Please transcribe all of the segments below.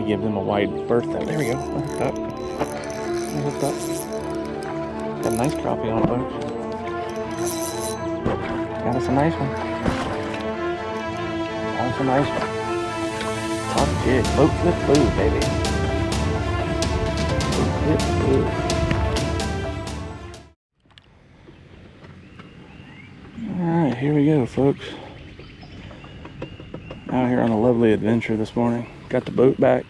give them a wide berth though. There we go. Hooked up. Hooked up. Got a nice crappie on it, folks. Got us a nice one. Got us a nice one. Top jig. Boat flip blue, baby. Boat flip blue. Alright, here we go, folks. Out here on a lovely adventure this morning. Got the boat back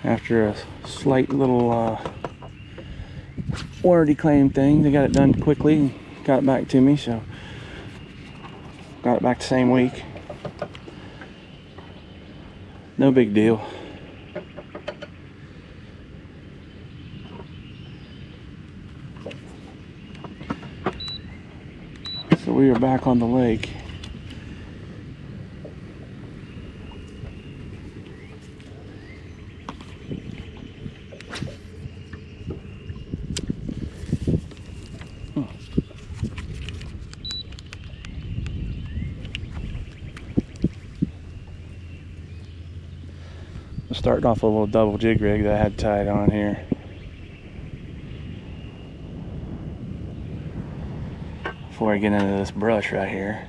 after a slight little warranty claim thing. They got it done quickly and got it back to me, so got it back the same week. No big deal. So we are back on the lake. Starting off a little double jig rig that I had tied on here. Before I get into this brush right here.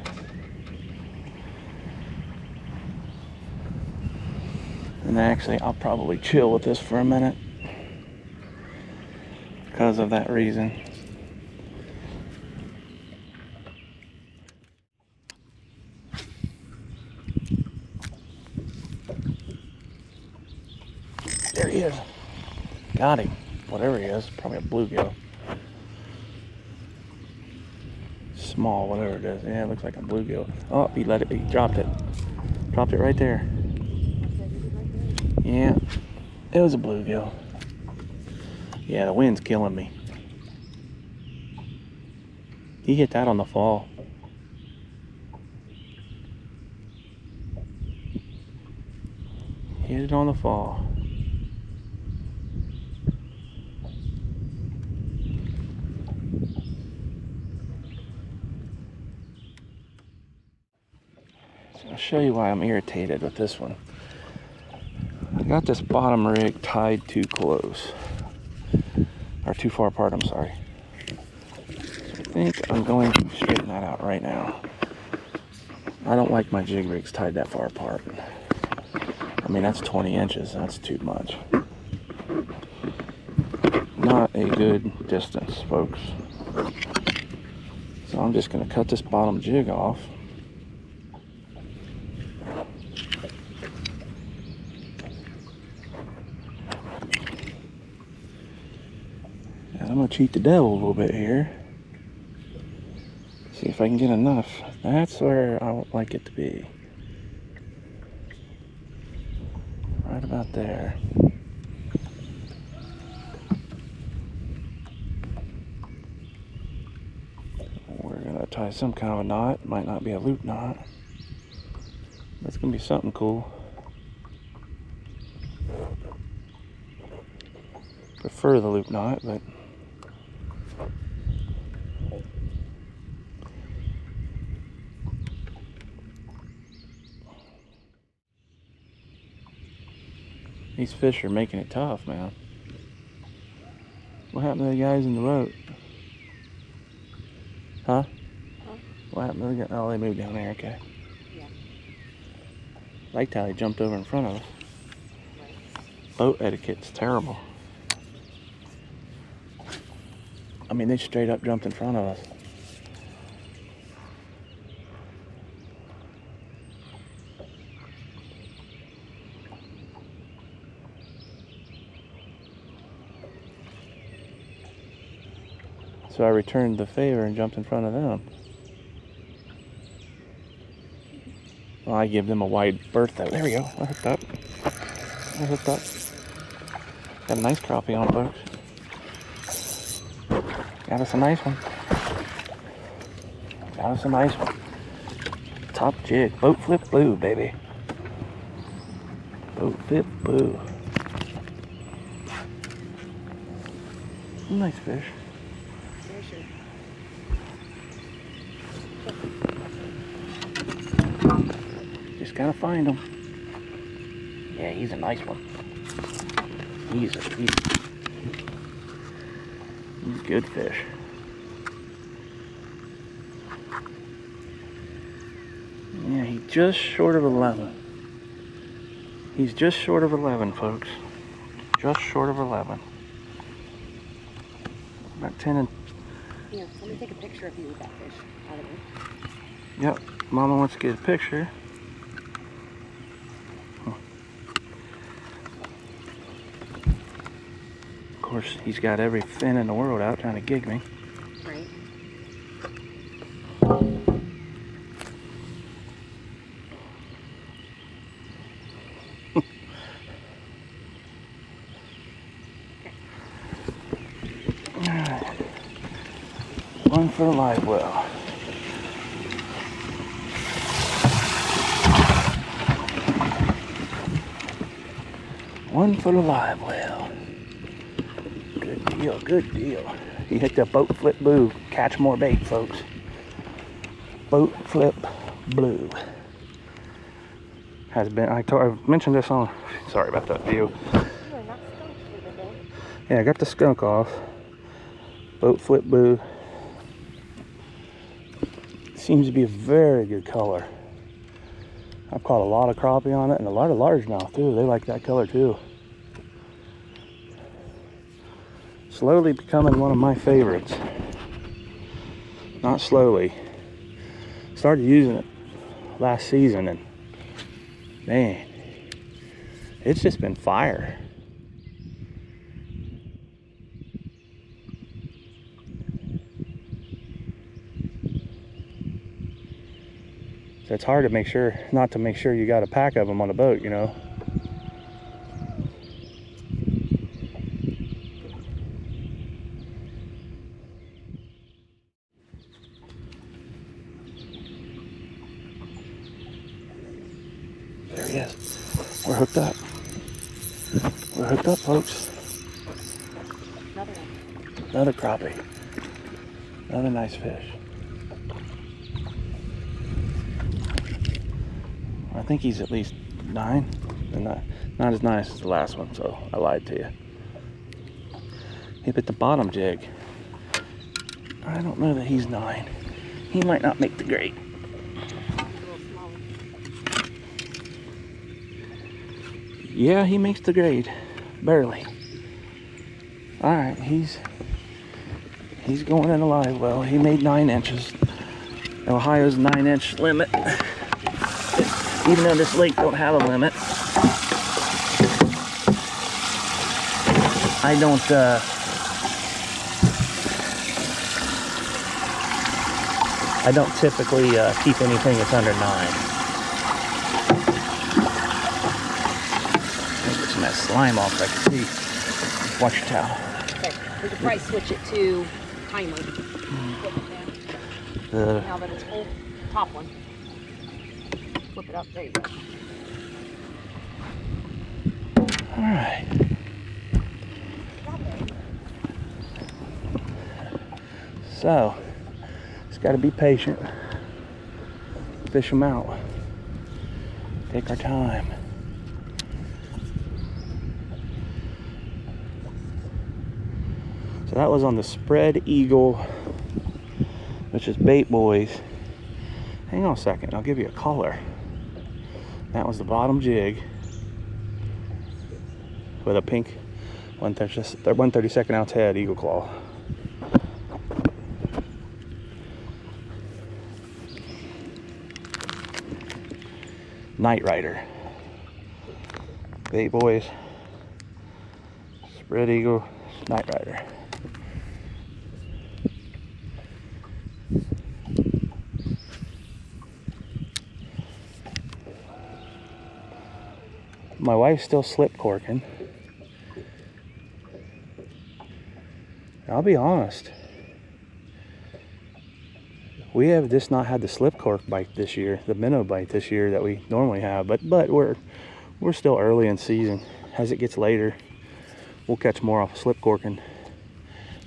And actually I'll probably chill with this for a minute because of that reason. There he is. Got him. Whatever he is. Probably a bluegill. Small, whatever it is. Yeah, it looks like a bluegill. Oh, he dropped it. Dropped it right there. Yeah, it was a bluegill. Yeah, the wind's killing me. He hit that on the fall. Hit it on the fall. I'll show you why I'm irritated with this one. I got this bottom rig tied too close. Or too far apart, I'm sorry. So I think I'm going to straighten that out right now. I don't like my jig rigs tied that far apart. I mean, that's 20 inches. That's too much. Not a good distance, folks. So I'm just going to cut this bottom jig off. I'm going to cheat the devil a little bit here. See if I can get enough. That's where I would like it to be. Right about there. We're going to tie some kind of a knot. Might not be a loop knot. That's going to be something cool. Prefer the loop knot, but these fish are making it tough, man. What happened to the guys in the boat? Huh? What happened to the guys? Oh, they moved down there, okay. Yeah. Liked how they jumped over in front of us. Boat etiquette's terrible. I mean, they straight up jumped in front of us. So I returned the favor and jumped in front of them. Well, I give them a wide berth though. There we go. I hooked up. I hooked up. Got a nice crappie on it, folks. Got us a nice one. Got us a nice one. Top jig. Boat flip blue, baby. Boat flip blue. Nice fish. Just gotta find them. Yeah, he's a nice one. He's a good fish. Yeah, he's just short of 11. He's just short of 11, folks. Just short of 11. About 10 and... Here, let me take a picture of you with that fish out of it. Yep, Mama wants to get a picture. Of course, he's got every fin in the world out trying to gig me. Right. Alright. One for the live well. One for the live well. Good deal, good deal. He hit the boat flip blue. Catch more bait, folks. Boat flip blue. Has been, I mentioned this on, sorry about that view. Yeah, I got the skunk off. Boat flip blue. Seems to be a very good color. I've caught a lot of crappie on it and a lot of largemouth too. They like that color too. Slowly becoming one of my favorites. Not slowly. Started using it last season and man, it's just been fire. So it's hard to make sure, not to make sure you got a pack of them on a boat, you know. There he is. We're hooked up. We're hooked up, folks. Another one. Another crappie. Another nice fish. I think he's at least 9. And not as nice as the last one, so I lied to you. He bit the bottom jig. I don't know that he's 9. He might not make the grade. Yeah, he makes the grade. Barely. Alright, he's going in a live well. He made 9 inches. Ohio's 9-inch limit. Even though this lake don't have a limit. I don't typically keep anything that's under 9. Get some of that slime off so I can see. Watch your towel. Okay, we could probably switch it to timer. Now that it's full, top one. Flip it up, there you go. Alright. So, just got to be patient. Fish them out. Take our time. So that was on the Spread Eagle, which is Bait Boys. Hang on a second, I'll give you a color. That was the bottom jig with a pink 132nd ounce head Eagle Claw. Night Rider. Bait Boys, Spread Eagle, Night Rider. My wife's still slip corking. I'll be honest. We have just not had the slip cork bite this year, the minnow bite this year that we normally have, but we're still early in season. As it gets later, we'll catch more off slip corking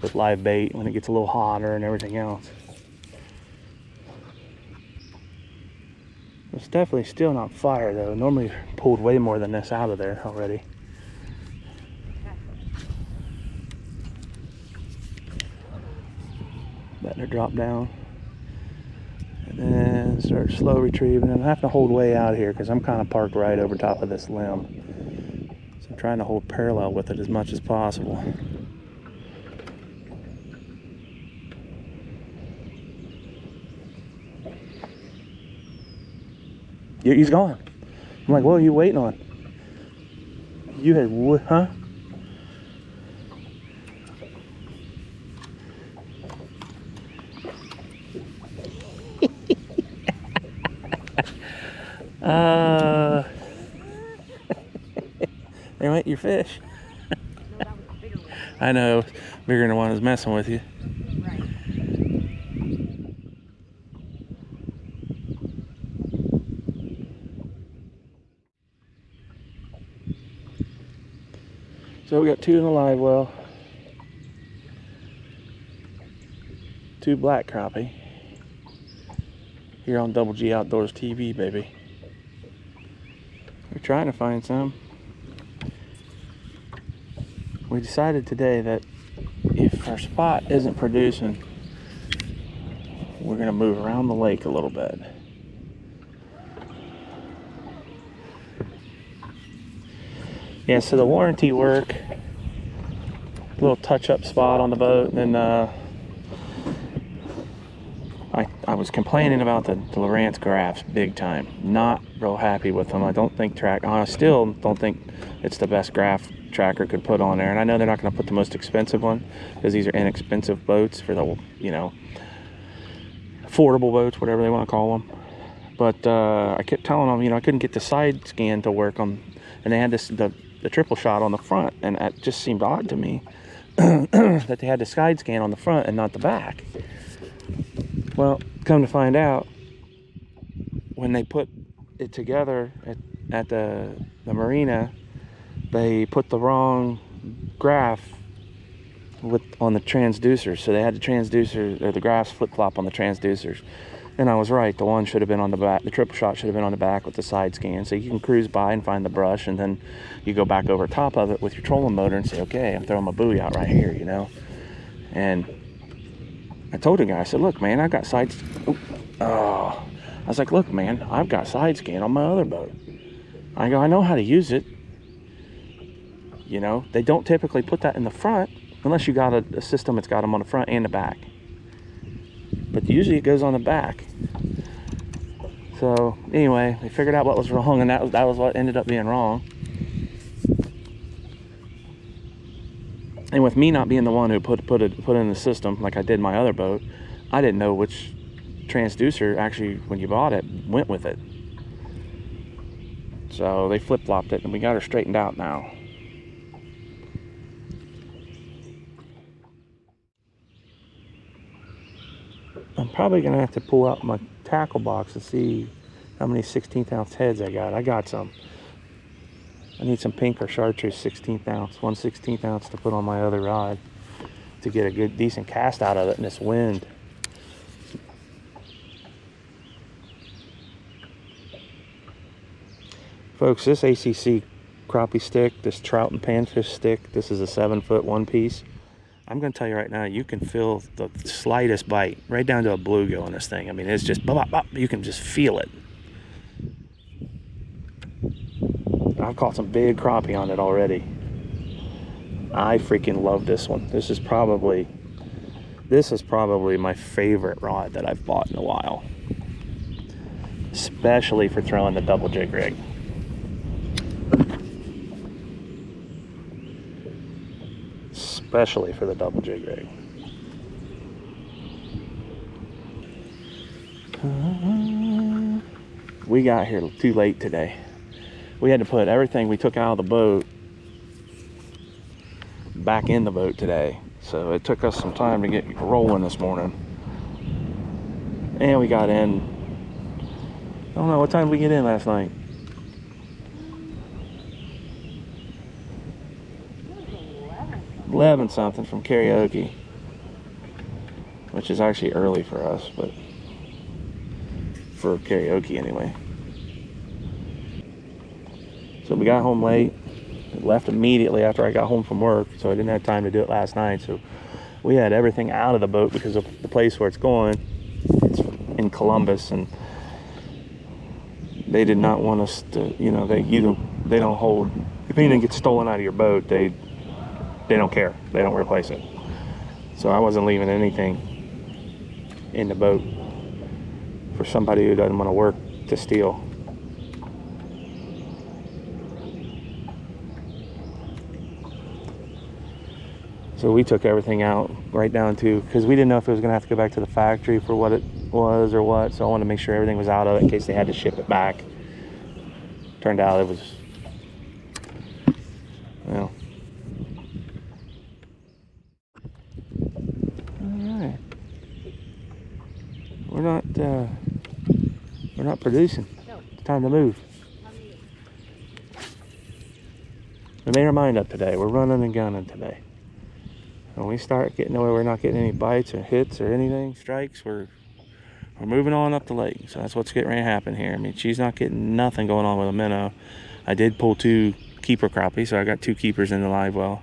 with live bait when it gets a little hotter and everything else. It's definitely still not fire though. Normally pulled way more than this out of there already. Letting her drop down. And then start slow retrieving. I'm having to hold way out here because I'm kind of parked right over top of this limb. So I'm trying to hold parallel with it as much as possible. He's gone. I'm like, what are you waiting on? You had, huh? There went your fish. No, that was a bigger one. I know, bigger than the one that's messing with you. Right. So we got 2 in the live well. 2 black crappie. Here on Double G Outdoors TV, baby. We're trying to find some. We decided today that if our spot isn't producing, we're gonna move around the lake a little bit. Yeah, so the warranty work, little touch-up spot on the boat, and I was complaining about the Lowrance graphs big time. Not real happy with them. I don't think I still don't think it's the best graph tracker could put on there. And I know they're not going to put the most expensive one because these are inexpensive boats for the, you know, affordable boats, whatever they want to call them. But I kept telling them, you know, I couldn't get the side scan to work on, and they had the triple shot on the front, and it just seemed odd to me that they had the side scan on the front and not the back. Well, come to find out, when they put it together at the marina, they put the wrong graph on the transducers. So they had the transducer, or the graphs flip-flop on the transducers. And I was right, the one should have been on the back, the triple shot should have been on the back with the side scan. So you can cruise by and find the brush, and then you go back over top of it with your trolling motor and say, okay, I'm throwing my buoy out right here, you know. And I told the guy, I said, look, man, I got side, I was like, look, man, I've got side scan on my other boat. I go, I know how to use it. You know, they don't typically put that in the front unless you got a system that's got them on the front and the back. But usually it goes on the back. So anyway, they figured out what was wrong, and that was what ended up being wrong. And with me not being the one who put in the system like I did my other boat, I didn't know which transducer actually, when you bought it, went with it. So they flip-flopped it, and we got her straightened out now. I'm probably gonna have to pull out my tackle box to see how many 16th ounce heads I got. I got some. I need some pink or chartreuse 16th ounce, 1/16th ounce to put on my other rod to get a good, decent cast out of it in this wind. Folks, this ACC crappie stick, this trout and panfish stick, this is a 7-foot one piece. I'm going to tell you right now, you can feel the slightest bite, right down to a bluegill on this thing. I mean, it's just, bop, bop, you can just feel it. I've caught some big crappie on it already. I freaking love this one. This is probably my favorite rod that I've bought in a while. Especially for throwing the double jig rig. Especially for the double jig rig. We got here too late today. We had to put everything we took out of the boat back in the boat today. So it took us some time to get rolling this morning. And we got in, I don't know, what time did we get in last night? 11 something from karaoke, which is actually early for us, but for karaoke anyway. So we got home late, left immediately after I got home from work, so I didn't have time to do it last night. So we had everything out of the boat because of the place where it's going. It's in Columbus, and they did not want us to, you know, they don't hold, if anything gets stolen out of your boat, they don't care. They don't replace it. So I wasn't leaving anything in the boat for somebody who doesn't want to work to steal. So we took everything out right down to, because we didn't know if it was going to have to go back to the factory for what it was or what. So I wanted to make sure everything was out of it in case they had to ship it back. Turned out it was, well. All right. We're not producing. No. It's time to move. We made our mind up today. We're running and gunning today. When we start getting away, we're not getting any bites or hits or anything, strikes, we're moving on up the lake. So that's what's getting ready to happen here. I mean, she's not getting nothing going on with a minnow. I did pull 2 keeper crappies, so I got 2 keepers in the live well.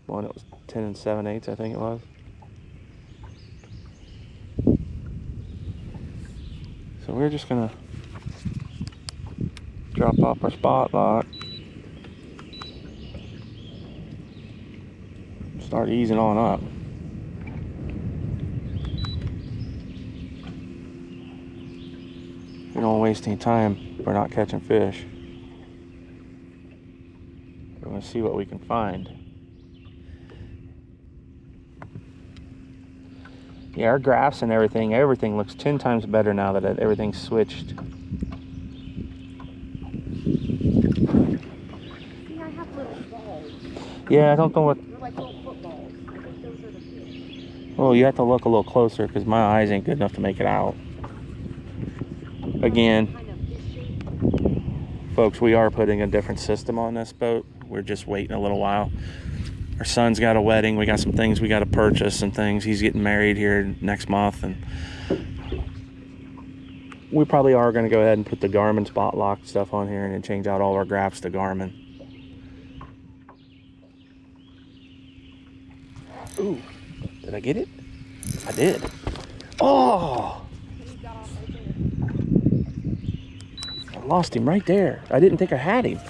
One that was 10 7/8, I think it was. So we're just gonna drop off our spot lock. Start easing on up. We don't waste any time. We're not catching fish. We're going to see what we can find. Yeah, our graphs and everything looks 10 times better now that everything's switched. See, I have little balls. Yeah, I don't know what. They're like little footballs. I think those are the fish. Well, you have to look a little closer because my eyes ain't good enough to make it out. Again, Kind of fish shape. folks, we are putting a different system on this boat. We're just waiting a little while. Our son's got a wedding. We got some things we got to purchase and things. He's getting married here next month, and we probably are going to go ahead and put the Garmin spot lock stuff on here and then change out all our graphs to Garmin. Ooh, did I get it? I did. Oh! I lost him right there. I didn't think I had him.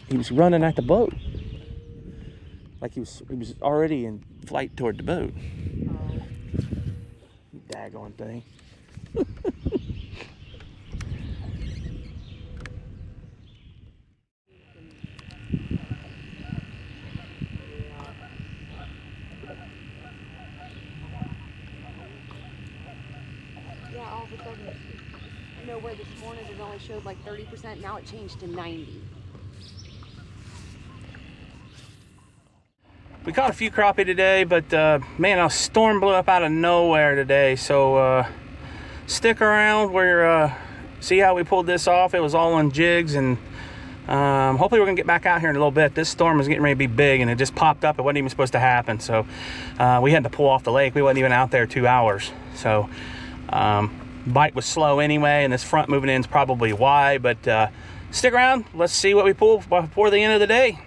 He was running at the boat. Like he was already in flight toward the boat. Daggone thing. Yeah, all of a sudden, you know where this morning it only showed like 30%, now it changed to 90. We caught a few crappie today, but man, a storm blew up out of nowhere today. So stick around. We're see how we pulled this off. It was all on jigs, and hopefully we're gonna get back out here in a little bit. This storm is getting ready to be big, and it just popped up. It wasn't even supposed to happen. So we had to pull off the lake. We wasn't even out there 2 hours. So bite was slow anyway, and this front moving in is probably why. But stick around. Let's see what we pull before the end of the day.